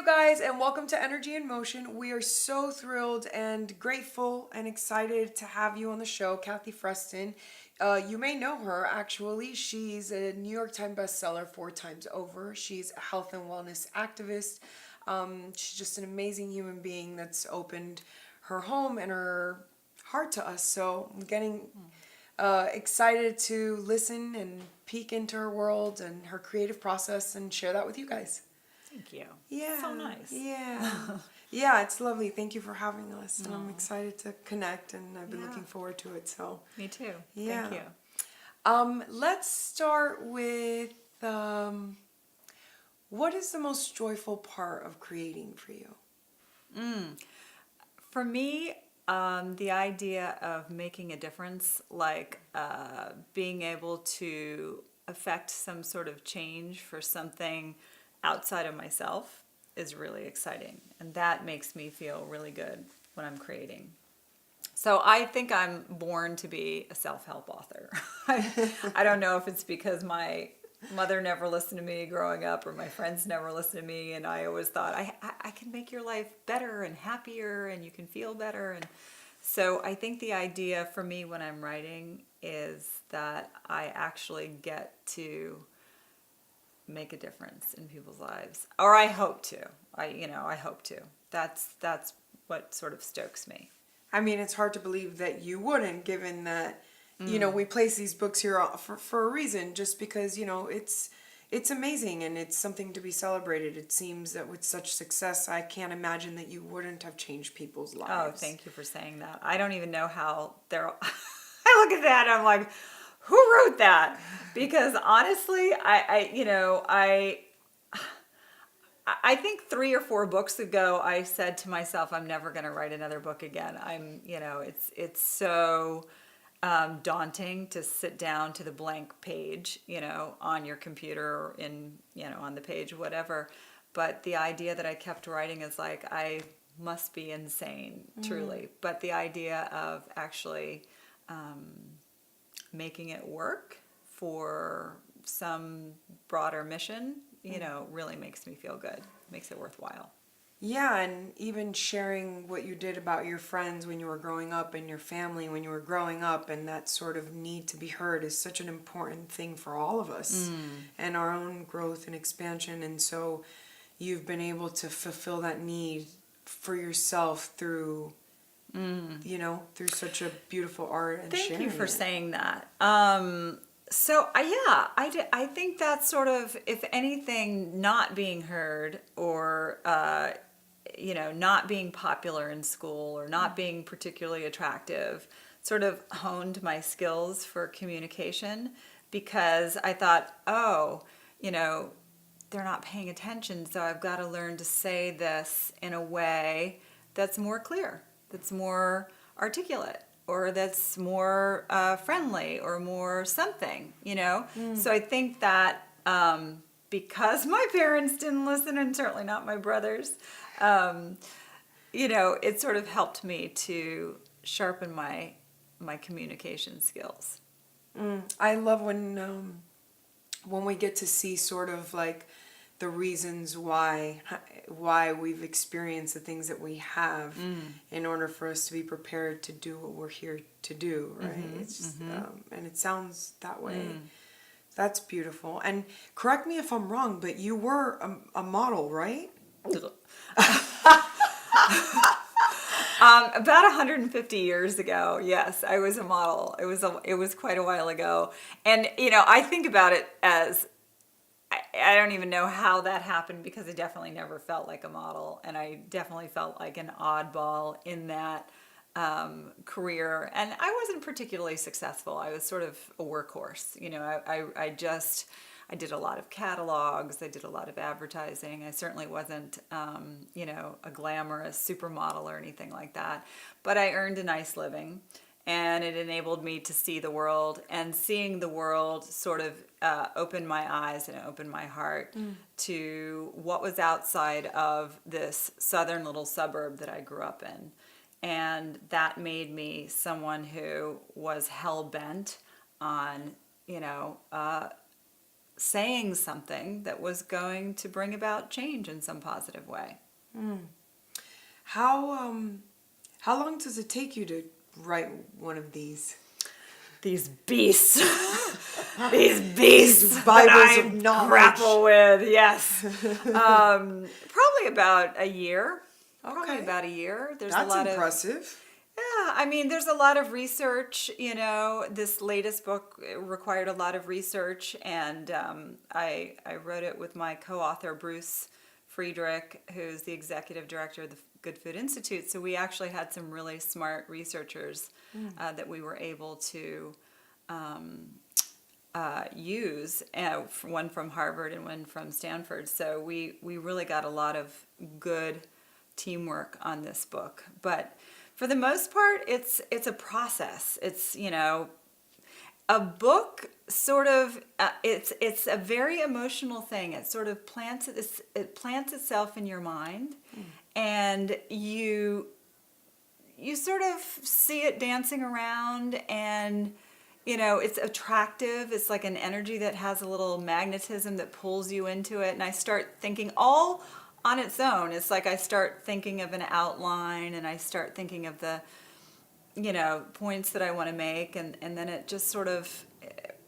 guys, and welcome to Energy in Motion. We are so thrilled and grateful and excited to have you on the show, Kathy Freston. You may know her, actually. She's a New York Times bestseller 4 times over. She's a health and wellness activist. She's just an amazing human being that's opened her home and her heart to us. So I'm getting excited to listen and peek into her world and her creative process and share that with you guys. Thank you. Yeah. So nice. Yeah. Yeah, it's lovely. Thank you for having us. And I'm excited to connect, and I've been looking forward to it. So Me too. yeah. Thank you. Let's start with what is the most joyful part of creating for you? For me, the idea of making a difference, like being able to affect some sort of change for something outside of myself is really exciting. And that makes me feel really good when I'm creating. So I think I'm born to be a self-help author. I don't know if it's because my mother never listened to me growing up or my friends never listened to me, and I always thought I can make your life better and happier and you can feel better. And so I think the idea for me when I'm writing is that I actually get to make a difference in people's lives, or I hope to. I hope to. That's what sort of stokes me. I mean, it's hard to believe that you wouldn't, given that, we place these books here for a reason, just because, it's amazing and it's something to be celebrated. It seems that with such success, I can't imagine that you wouldn't have changed people's lives. Oh, thank you for saying that. I don't even know how they're... I look at that and I'm like, who wrote that? Because honestly, I think 3 or 4 books ago, I said to myself, I'm never going to write another book again. It's so daunting to sit down to the blank page, on your computer or on the page, whatever. But the idea that I kept writing is like, I must be insane, truly. But the idea of actually making it work for some broader mission, really makes me feel good, makes it worthwhile. Yeah, and even sharing what you did about your friends when you were growing up and your family when you were growing up, and that sort of need to be heard is such an important thing for all of us and our own growth and expansion. And so you've been able to fulfill that need for yourself through through such a beautiful art and Thank sharing you for it. saying that. I think that's sort of, if anything, not being heard or, not being popular in school or not being particularly attractive sort of honed my skills for communication, because I thought, they're not paying attention, so I've got to learn to say this in a way that's more clear, that's more articulate, or that's more friendly, or more something, So I think that because my parents didn't listen, and certainly not my brothers, it sort of helped me to sharpen my communication skills. I love when we get to see sort of like the reasons why we've experienced the things that we have in order for us to be prepared to do what we're here to do, right? It's just, and it sounds that way. That's beautiful. And correct me if I'm wrong, but you were a model, right? About 150 years ago, yes, I was a model. It was quite a while ago, and I think about it as I don't even know how that happened, because I definitely never felt like a model, and I definitely felt like an oddball in that career, and I wasn't particularly successful. I was sort of a workhorse. I did a lot of catalogs. I did a lot of advertising. I certainly wasn't, a glamorous supermodel or anything like that. But I earned a nice living, and it enabled me to see the world. And seeing the world sort of opened my eyes and opened my heart to what was outside of this southern little suburb that I grew up in. And that made me someone who was hell-bent on, saying something that was going to bring about change in some positive way. How long does it take you to write one of these? These beasts, these beasts Bibles that of I knowledge. grapple with. Yes, probably about a year. Probably Okay. about a year. There's That's a lot impressive. Yeah, I mean, there's a lot of research. This latest book required a lot of research, and I wrote it with my co-author Bruce Friedrich, who's the executive director of the Good Food Institute. So we actually had some really smart researchers that we were able to use, one from Harvard and one from Stanford. So we really got a lot of good teamwork on this book. But for the most part, it's a process. It's, a book sort of, it's a very emotional thing. It sort of plants itself in your mind, and you sort of see it dancing around, and it's attractive. It's like an energy that has a little magnetism that pulls you into it. And I start thinking all on its own. It's like I start thinking of an outline, and I start thinking of the points that I want to make, and then it just sort of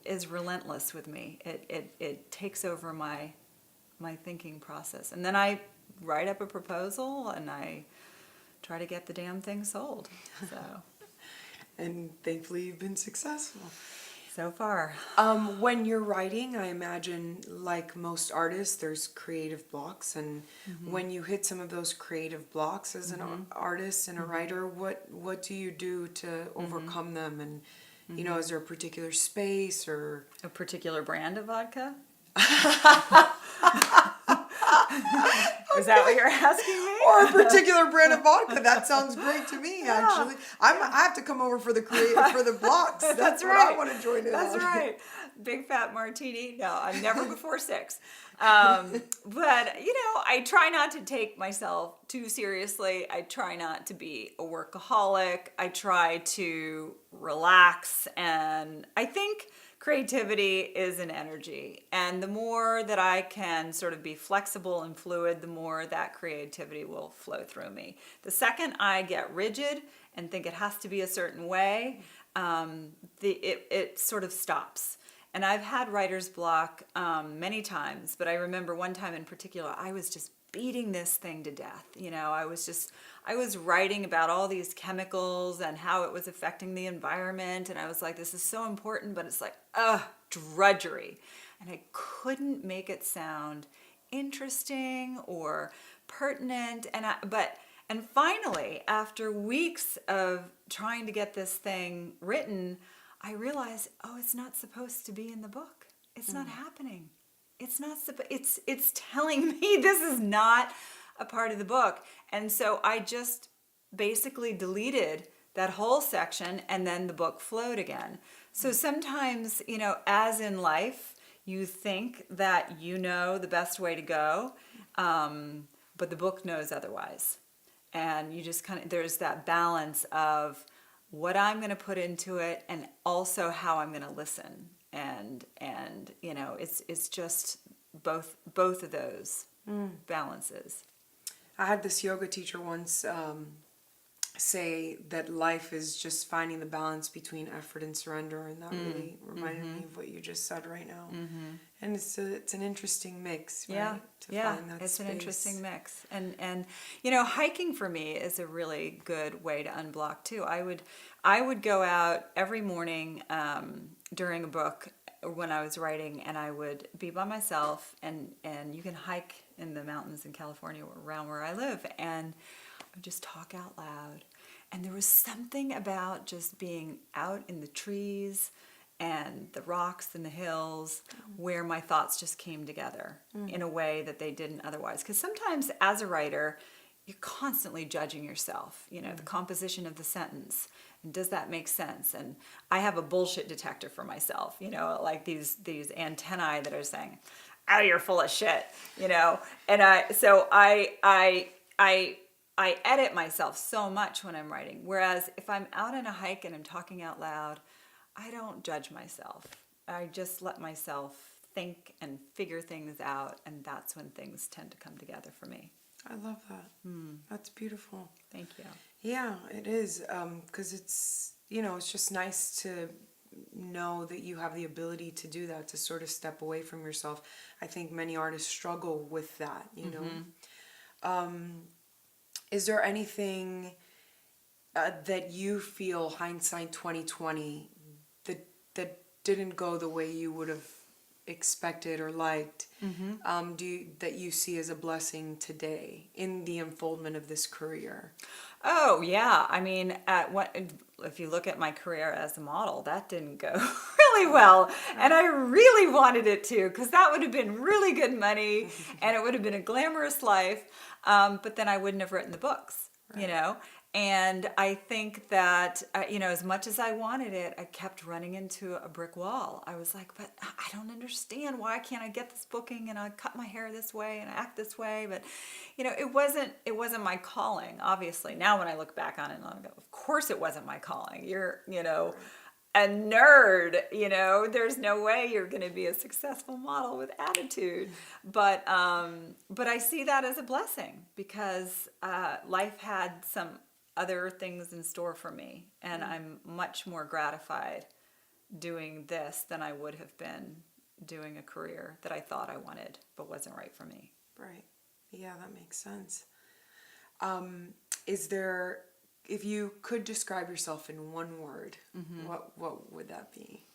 is relentless with me. It takes over my thinking process, and then I write up a proposal, and I try to get the damn thing sold. So And thankfully you've been successful. so far. When you're writing, I imagine, like most artists, there's creative blocks, and when you hit some of those creative blocks as an artist and a writer, what do you do to overcome them? And is there a particular space or A particular brand of vodka? Is that what you're asking me? or a particular brand of vodka? That sounds great to me. Actually, I have to come over for the blocks. That's what right. I want to join in. That's on. right. Big fat martini. No, I'm never before 6. But I try not to take myself too seriously. I try not to be a workaholic. I try to relax, and I think creativity is an energy. And the more that I can sort of be flexible and fluid, the more that creativity will flow through me. The second I get rigid and think it has to be a certain way, it sort of stops. And I've had writer's block many times, but I remember one time in particular, I was just beating this thing to death. I was writing about all these chemicals and how it was affecting the environment, and I was like, this is so important, but it's like, drudgery. And I couldn't make it sound interesting or pertinent, and finally, after weeks of trying to get this thing written, I realized, it's not supposed to be in the book. It's not happening. It's not it's telling me this is not a part of the book. And so I just basically deleted that whole section, and then the book flowed again. So sometimes, as in life, you think that the best way to go, but the book knows otherwise. And you just there's that balance of what I'm going to put into it, and also how I'm going to listen. And it's just both of those balances. I had this yoga teacher once say that life is just finding the balance between effort and surrender, and that really reminded me of what you just said right now. And it's an interesting mix, right? Find that it's space. an interesting mix. And hiking for me is a really good way to unblock too. I would go out every morning during a book when I was writing, and I would be by myself, and you can hike in the mountains in California around where I live, and I would just talk out loud. And there was something about just being out in the trees and the rocks and the hills where my thoughts just came together in a way that they didn't otherwise. Because sometimes as a writer, you're constantly judging yourself, the composition of the sentence. And does that make sense? And I have a bullshit detector for myself, like these antennae that are saying, "Oh, you're full of shit," And I edit myself so much when I'm writing. Whereas if I'm out on a hike and I'm talking out loud, I don't judge myself. I just let myself think and figure things out, and that's when things tend to come together for me. I love that. That's beautiful. Thank you. Yeah, it is. Because it's, it's just nice to know that you have the ability to do that, to sort of step away from yourself. I think many artists struggle with that, Is there anything that you feel, hindsight 2020, that didn't go the way you would have expected or liked, that you see as a blessing today in the unfoldment of this career? Oh yeah, I mean, if you look at my career as a model, that didn't go really well, and I really wanted it to, because that would have been really good money, and it would have been a glamorous life. But then I wouldn't have written the books, And I think that, as much as I wanted it, I kept running into a brick wall. I was like, but I don't understand. Why can't I get this booking, and I cut my hair this way and I act this way? But, it wasn't my calling, obviously. Now when I look back on it, I go, of course it wasn't my calling. You're, a nerd, there's no way you're going to be a successful model with attitude. But I see that as a blessing, because life had some other things in store for me, and I'm much more gratified doing this than I would have been doing a career that I thought I wanted but wasn't right for me. Right. Yeah, that makes sense. Is there, if you could describe yourself in one word, what would that be?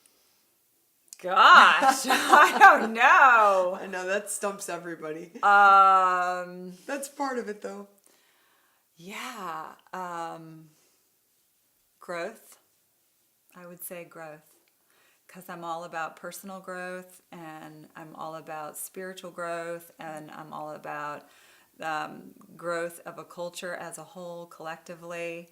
Gosh, I don't know. I know that stumps everybody. That's part of it, though. Yeah, growth. I would say growth, because I'm all about personal growth, and I'm all about spiritual growth, and I'm all about growth of a culture as a whole, collectively.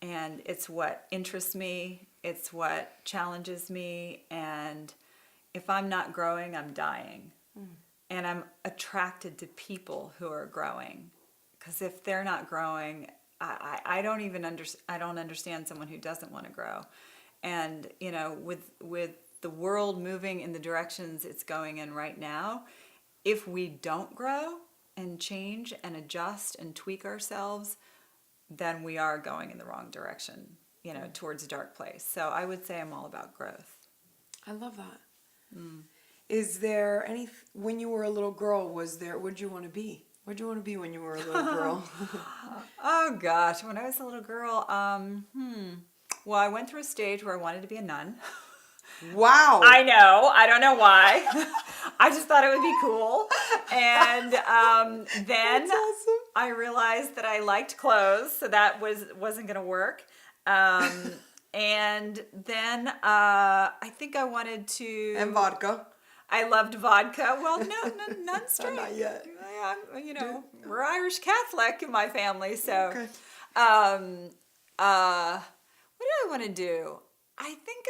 And it's what interests me, it's what challenges me, and if I'm not growing, I'm dying. And I'm attracted to people who are growing. Because if they're not growing, I don't even I don't understand someone who doesn't want to grow. And with the world moving in the directions it's going in right now, if we don't grow and change and adjust and tweak ourselves, then we are going in the wrong direction, towards a dark place. So I would say I'm all about growth. I love that. Is there any, when you were a little girl, what'd you want to be? What'd you want to be when you were a little girl? Oh gosh, when I was a little girl, well, I went through a stage where I wanted to be a nun. Wow. I know. I don't know why. I just thought it would be cool. And then That's awesome. I realized that I liked clothes, so that wasn't going to work. And then I think I wanted to... And vodka. I loved vodka. Well, none straight. Not yet. Yeah, we're Irish Catholic in my family, so. Okay. What did I want to do? I think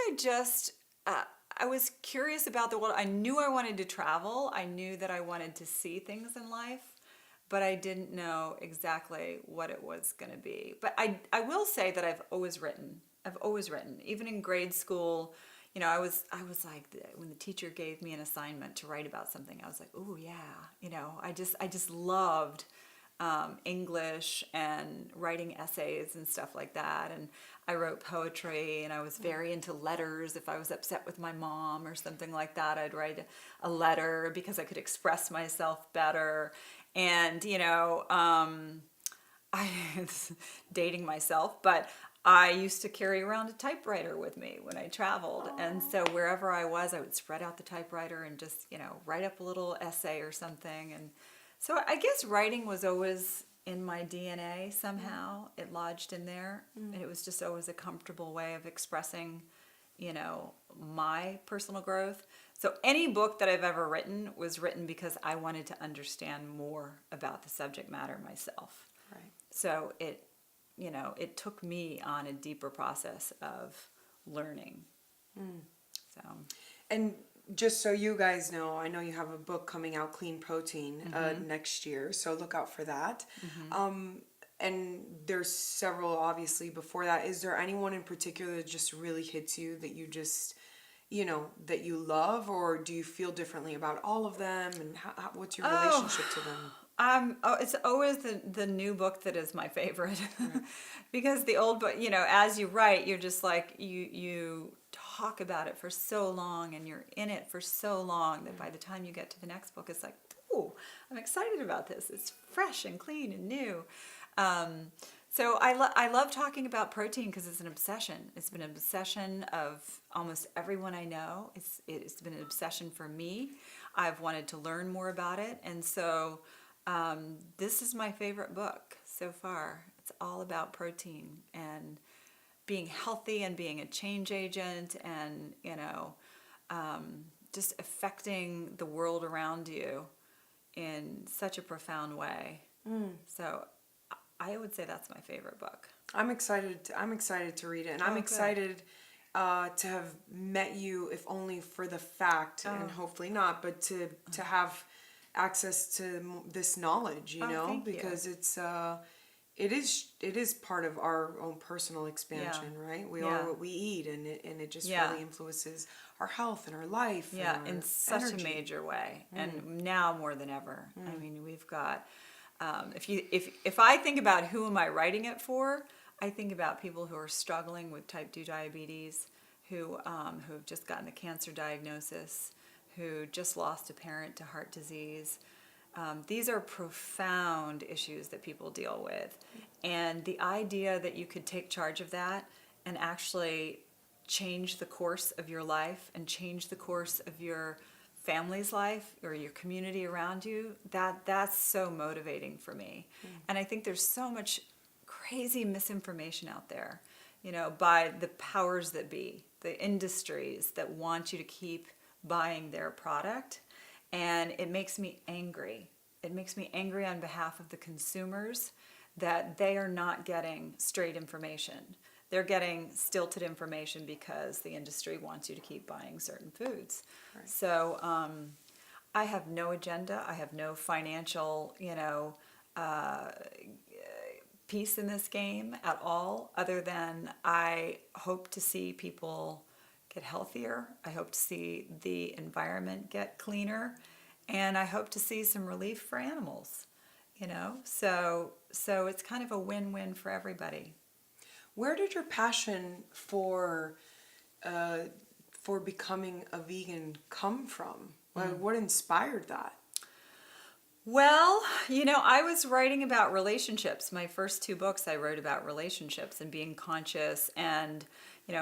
I was curious about the world. I knew I wanted to travel. I knew that I wanted to see things in life, but I didn't know exactly what it was going to be. But I will say that I've always written. Even in grade school, I was like, when the teacher gave me an assignment to write about something, I was like, oh yeah, I just loved English and writing essays and stuff like that. And I wrote poetry, and I was very into letters. If I was upset with my mom or something like that, I'd write a letter because I could express myself better. And, I was dating myself, but I used to carry around a typewriter with me when I traveled. Aww. And so wherever I was, I would spread out the typewriter and just, write up a little essay or something. And so I guess writing was always in my DNA somehow. It lodged in there. And it was just always a comfortable way of expressing, my personal growth. So any book that I've ever written was written because I wanted to understand more about the subject matter myself. Right. So it took me on a deeper process of learning. So, and just so you guys know, I know you have a book coming out, Clean Protein, next year, so look out for that. And there's several, obviously, before that. Is there anyone in particular that just really hits you, that you just, that you love, or do you feel differently about all of them? And what's your Oh, relationship to them? it's always the new book that is my favorite, Right. because the old book, as you write, you're just like you talk about it for so long, and you're in it for so long that by the time you get to the next book, it's like, ooh, I'm excited about this. It's fresh and clean and new. Um, so I love talking about protein because it's an obsession. It's been an obsession of almost everyone I know. It's been an obsession for me. I've wanted to learn more about it, and so this is my favorite book so far. It's all about protein and being healthy and being a change agent, and just affecting the world around you in such a profound way. So I would say that's my favorite book. I'm excited to read it, and Oh, I'm good. excited to have met you, if only for the fact, and Oh. hopefully not, but to have access to this knowledge, Oh, thank you. because it is part of our own personal expansion, right? We are Yeah. what we eat, and it just Yeah. really influences our health and our life and Yeah, our in such energy. a major way, and now more than ever. I mean, we've got. If I think about who am I writing it for, I think about people who are struggling with type 2 diabetes, who have just gotten a cancer diagnosis, who just lost a parent to heart disease. These are profound issues that people deal with, and the idea that you could take charge of that and actually change the course of your life and change the course of your family's life or your community around you, that's so motivating for me. And I think there's so much crazy misinformation out there, by the powers that be, the industries that want you to keep buying their product, and it makes me angry. It makes me angry on behalf of the consumers that they are not getting straight information. They're getting stilted information because the industry wants you to keep buying certain foods. Right. So I have no agenda. I have no financial, uh, piece in this game at all, other than I hope to see people get healthier. I hope to see the environment get cleaner, and I hope to see some relief for animals. So it's kind of a win-win for everybody. Where did your passion uh, for becoming a vegan come from? What inspired that? Well, I was writing about relationships. My first two books, I wrote about relationships and being conscious, and,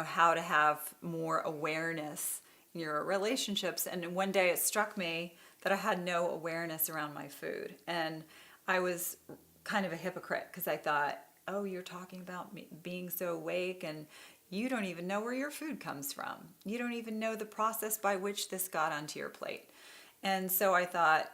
how to have more awareness in your relationships. And one day it struck me that I had no awareness around my food. And I was kind of a hypocrite because I thought, oh, you're talking about me being so awake, and you don't even know where your food comes from. You don't even know the process by which this got onto your plate. And so I thought,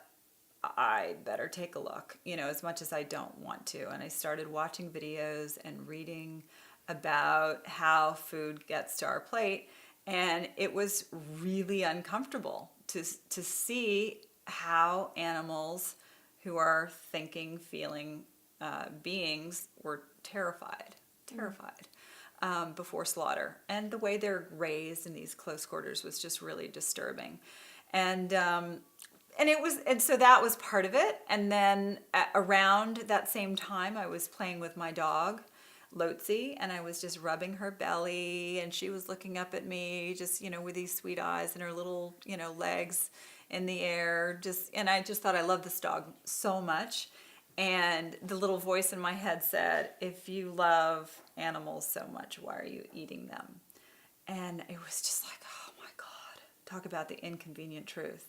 I better take a look, as much as I don't want to. And I started watching videos and reading about how food gets to our plate. And it was really uncomfortable to see how animals who are thinking, feeling beings were terrified before slaughter. And the way they're raised in these close quarters was just really disturbing. And so that was part of it. And then around that same time, I was playing with my dog, Lotzi, and I was just rubbing her belly, and she was looking up at me, just, with these sweet eyes and her little, legs in the air. And I just thought, I love this dog so much. And the little voice in my head said, if you love animals so much, why are you eating them? And it was just like, oh my God, talk about the inconvenient truth,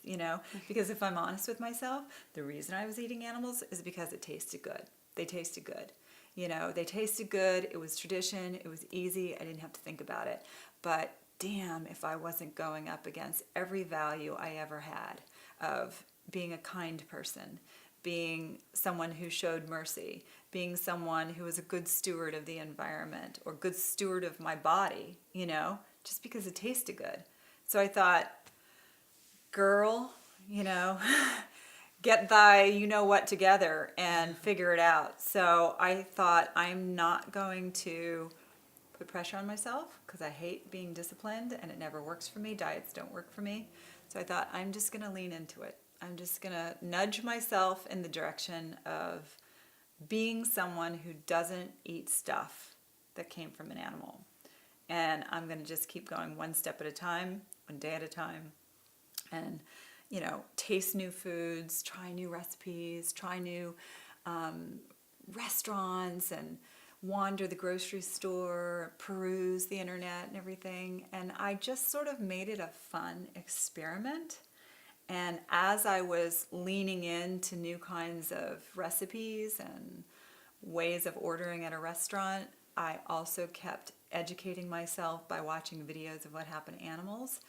Because if I'm honest with myself, the reason I was eating animals is because it tasted good. They tasted good. They tasted good. It was tradition. It was easy. I didn't have to think about it. But damn, if I wasn't going up against every value I ever had of being a kind person, being someone who showed mercy, being someone who was a good steward of the environment or good steward of my body, just because it tasted good. So I thought, girl, get thy what together and figure it out. So I thought, I'm not going to put pressure on myself because I hate being disciplined and it never works for me. Diets don't work for me. So I thought, I'm just going to lean into it. I'm just going to nudge myself in the direction of being someone who doesn't eat stuff that came from an animal. And I'm going to just keep going one step at a time, one day at a time. And, taste new foods, try new recipes, try new restaurants, and wander the grocery store, peruse the internet and everything. And I just sort of made it a fun experiment. And as I was leaning into new kinds of recipes and ways of ordering at a restaurant, I also kept educating myself by watching videos of what happened to animals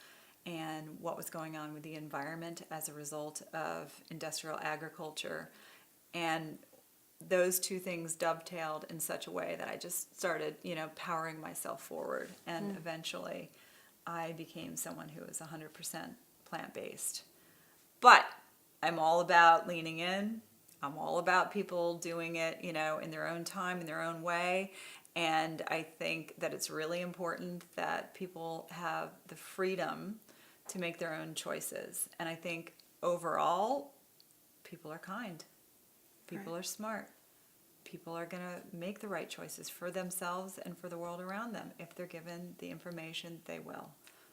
and what was going on with the environment as a result of industrial agriculture. And those two things dovetailed in such a way that I just started, powering myself forward. And eventually I became someone who was 100% plant-based. But I'm all about leaning in. I'm all about people doing it, in their own time, in their own way. And I think that it's really important that people have the freedom to make their own choices. And I think overall, people are kind. People Right. are smart. People are going to make the right choices for themselves and for the world around them. If they're given the information, they will.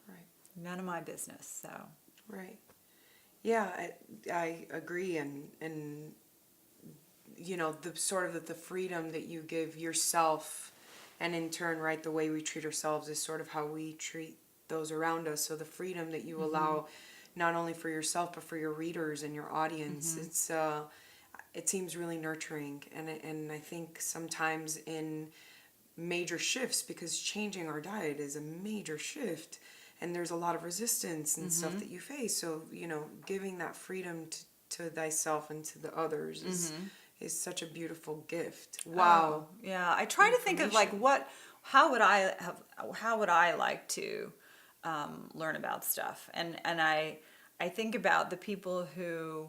Right. None of my business, so. Right. Yeah, I agree, and the sort of the freedom that you give yourself, and in turn, right, the way we treat ourselves is sort of how we treat those around us. So the freedom that you allow, not only for yourself but for your readers and your audience, it seems really nurturing, and I think sometimes in major shifts, because changing our diet is a major shift, and there's a lot of resistance and stuff that you face. So giving that freedom to thyself and to the others is such a beautiful gift. Wow. Oh, yeah, I try to think of like how would I like to learn about stuff, and I think about the people who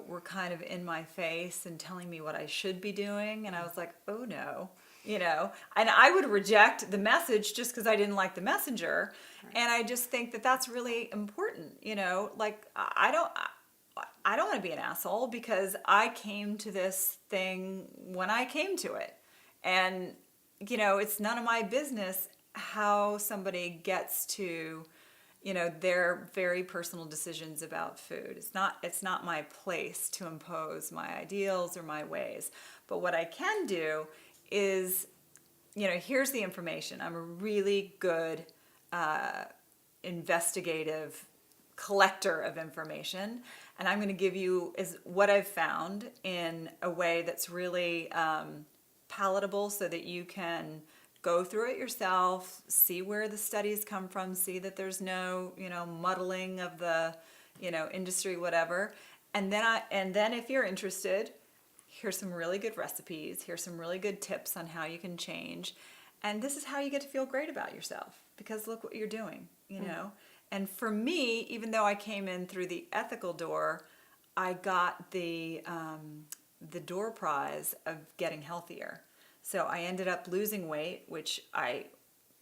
were kind of in my face and telling me what I should be doing, and I was like, oh no, and I would reject the message just because I didn't like the messenger. Right. And I just think that that's really important, like I don't want to be an asshole because I came to this thing when I came to it. And, it's none of my business how somebody gets to, their very personal decisions about food. It's not my place to impose my ideals or my ways. But what I can do is, here's the information. I'm a really good investigative collector of information, and I'm going to give you is what I've found in a way that's really palatable, so that you can go through it yourself, see where the studies come from, see that there's no muddling of the industry, whatever. And then if you're interested, here's some really good recipes, here's some really good tips on how you can change, and this is how you get to feel great about yourself, because look what you're doing, And for me, even though I came in through the ethical door, I got the door prize of getting healthier. So I ended up losing weight, which I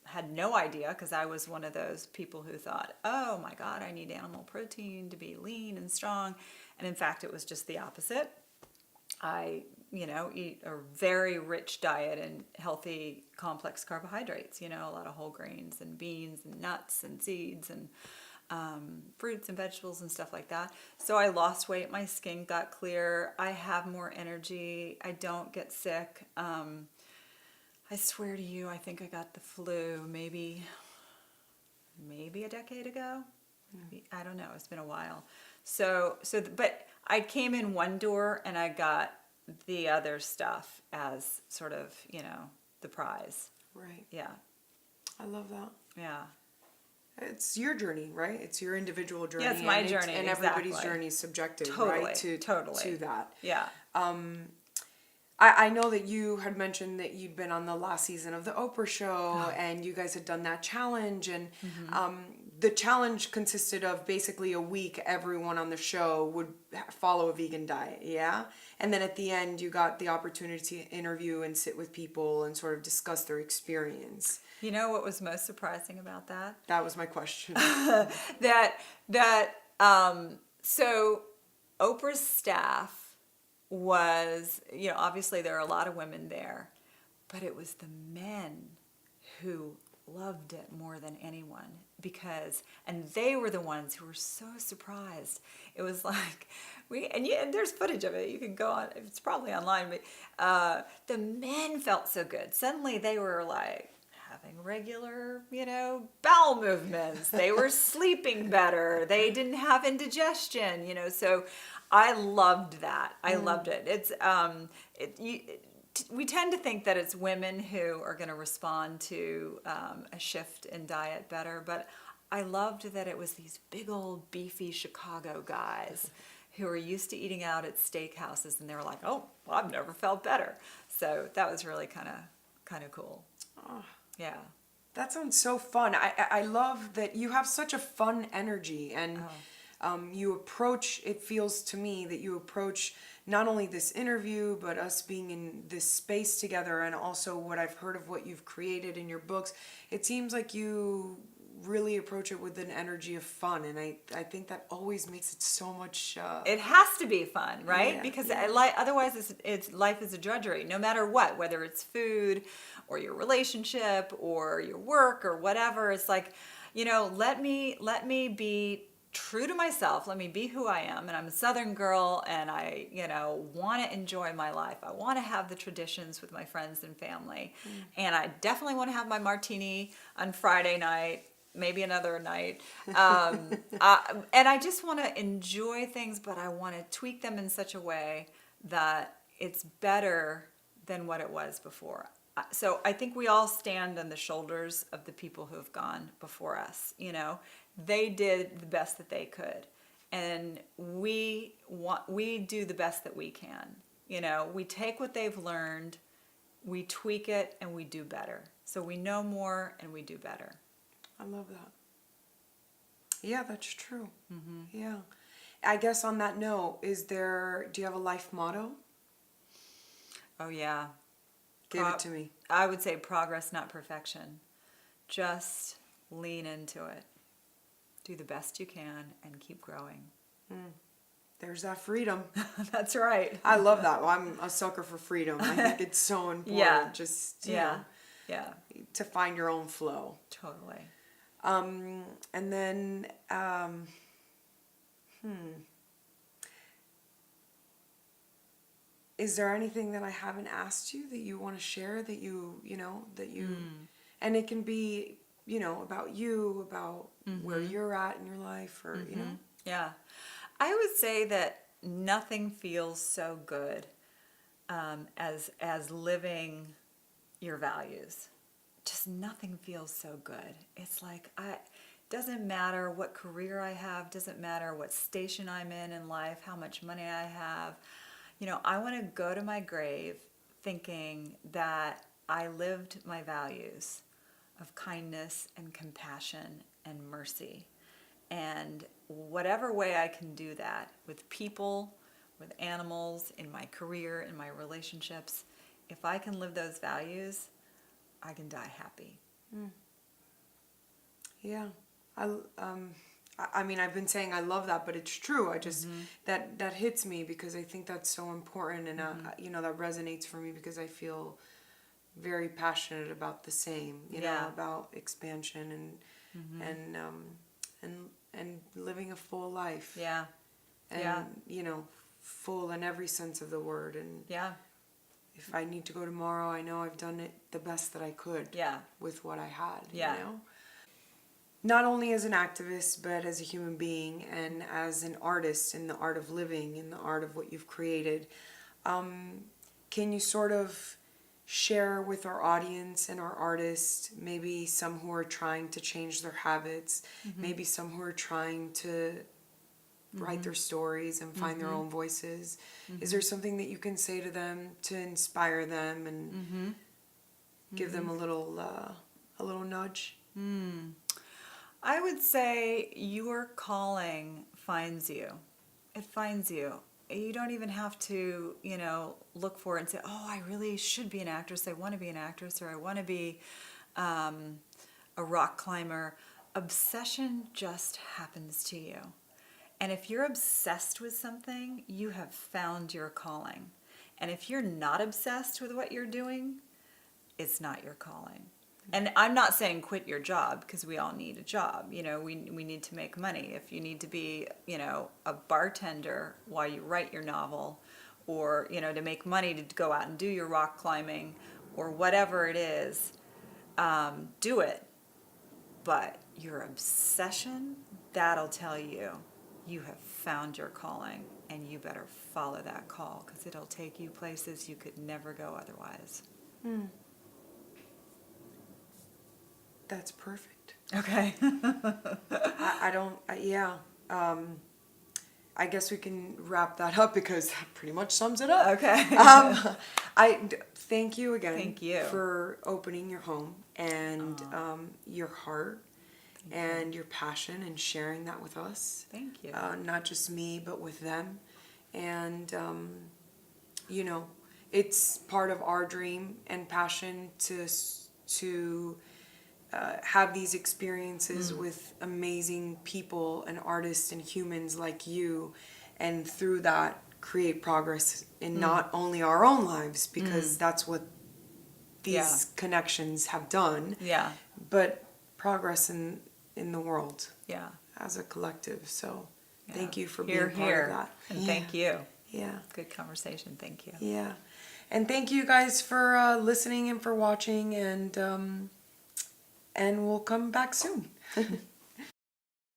had no idea, because I was one of those people who thought, oh my God, I need animal protein to be lean and strong. And in fact, it was just the opposite. I, eat a very rich diet in healthy, complex carbohydrates, a lot of whole grains and beans and nuts and seeds and fruits and vegetables and stuff like that. So I lost weight, my skin got clear, I have more energy, I don't get sick. I swear to you, I think I got the flu maybe a decade ago. Maybe, I don't know, it's been a while. But I came in one door and I got the other stuff as sort of, the prize. Right. Yeah. I love that. Yeah. It's your journey, right? It's your individual journey. Yeah, it's my journey, and exactly. everybody's journey is subjective, Totally, right? To that. Yeah. I know that you had mentioned that you'd been on the last season of the Oprah show, and you guys had done that challenge, and the challenge consisted of basically a week everyone on the show would follow a vegan diet, yeah? And then at the end you got the opportunity to interview and sit with people and sort of discuss their experience. You know what was most surprising about that? That was my question. So Oprah's staff was, obviously there are a lot of women there, but it was the men who loved it more than anyone and they were the ones who were so surprised. It was like, and there's footage of it. You can go on, it's probably online, but the men felt so good. Suddenly they were like, having regular, bowel movements. They were sleeping better. They didn't have indigestion, so I loved that. I loved it. It's, we tend to think that it's women who are going to respond to a shift in diet better, but I loved that it was these big old beefy Chicago guys who are used to eating out at steakhouses, and they were like, oh, well, I've never felt better. So that was really kind of cool. Oh. Yeah. That sounds so fun. I love that you have such a fun energy, and you approach, it feels to me that you approach not only this interview, but us being in this space together, and also what I've heard of what you've created in your books. It seems like you really approach it with an energy of fun, and I think that always makes it so much it has to be fun, right? Yeah, because yeah. Otherwise it's life is a drudgery, no matter what, whether it's food or your relationship or your work or whatever. It's like, let me be true to myself. Let me be who I am. And I'm a Southern girl, and I, want to enjoy my life. I want to have the traditions with my friends and family. And I definitely want to have my martini on Friday night, maybe another night. And I just want to enjoy things, but I want to tweak them in such a way that it's better than what it was before. So I think we all stand on the shoulders of the people who have gone before us. They did the best that they could, and we do the best that we can. We take what they've learned, we tweak it, and we do better. So we know more and we do better. I love that. Yeah, that's true. Mm-hmm. Yeah. I guess on that note, do you have a life motto? Oh, yeah. Give it to me. I would say progress, not perfection. Just lean into it. Do the best you can and keep growing. There's that freedom. That's right. I love that. Well, I'm a sucker for freedom. I think it's so important. Yeah. Just, yeah. to find your own flow. Totally. And then, is there anything that I haven't asked you that you want to share that and it can be, about you, about where you're at in your life, or, Yeah. I would say that nothing feels so good as living your values. Just nothing feels so good. It's like, doesn't matter what career I have, doesn't matter what station I'm in life, how much money I have. I want to go to my grave thinking that I lived my values of kindness and compassion and mercy. And whatever way I can do that with people, with animals, in my career, in my relationships, if I can live those values, I can die happy. Yeah. I mean, I've been saying I love that, but it's true. I just, that hits me because I think that's so important, and that resonates for me because I feel very passionate about the same, about expansion and living a full life. Yeah. And, full in every sense of the word. And if I need to go tomorrow, I know I've done it the best that I could with what I had, Not only as an activist, but as a human being and as an artist in the art of living, in the art of what you've created. Can you sort of share with our audience and our artists, maybe some who are trying to change their habits, maybe some who are trying to write their stories and find their own voices? Is there something that you can say to them to inspire them and give them a little nudge? I would say your calling finds you. It finds you. You don't even have to, look for it and say, oh, I really should be an actress. I want to be an actress, or I want to be a rock climber. Obsession just happens to you. And if you're obsessed with something, you have found your calling. And if you're not obsessed with what you're doing, it's not your calling. And I'm not saying quit your job, because we all need a job. We need to make money. If you need to be, a bartender while you write your novel, or, to make money to go out and do your rock climbing, or whatever it is, do it. But your obsession, that'll tell you you have found your calling, and you better follow that call, because it'll take you places you could never go otherwise. That's perfect. Okay. Yeah. I guess we can wrap that up, because that pretty much sums it up. Okay. Thank you again. Thank you. For opening your home and your heart and your passion, and sharing that with us. Thank you. Not just me, but with them. And, it's part of our dream and passion to have these experiences with amazing people and artists and humans like you, and through that create progress in not only our own lives, because that's what these connections have done, but progress in the world as a collective. So thank you for being part of that. And thank you. Yeah. Good conversation. Thank you. Yeah. And thank you guys for listening and for watching, and we'll come back soon.